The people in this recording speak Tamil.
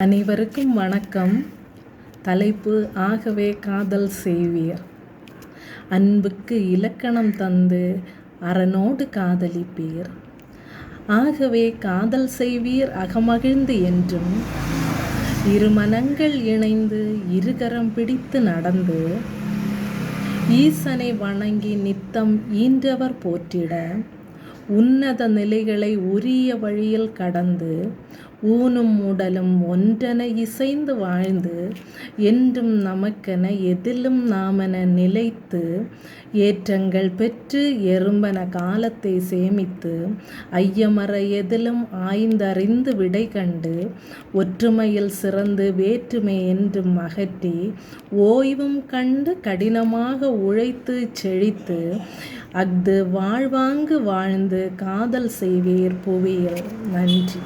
அனைவருக்கும் வணக்கம். தலைப்பு ஆகவே காதல் செய்வீர். அன்புக்கு இலக்கணம் தந்து அரணோடு காதலிப்பீர். ஆகவே காதல் செய்வீர் அகமகிழ்ந்து என்றும். இருமனங்கள் இணைந்து இருகரம் பிடித்து நடந்து ஈசனை வணங்கி நித்தம் ஈன்றவர் போற்றிட உன்னத நிலைகளை உரிய வழியில் கடந்து ஊனும் உடலும் ஒன்றென இசைந்து வாழ்ந்து என்றும் நமக்கென எதிலும் நாமென நிலைத்து ஏற்றங்கள் பெற்று எறும்பென காலத்தை சேமித்து ஐயமற எதிலும் ஆய்ந்தறிந்து விடை கண்டு ஒற்றுமையில் சிறந்து வேற்றுமை என்றும் அகற்றி ஓய்வும் கண்டு கடினமாக உழைத்து செழித்து அஃது வாழ்வாங்கு வாழ்ந்து காதல் செய்வீர் புவியில். நன்றி.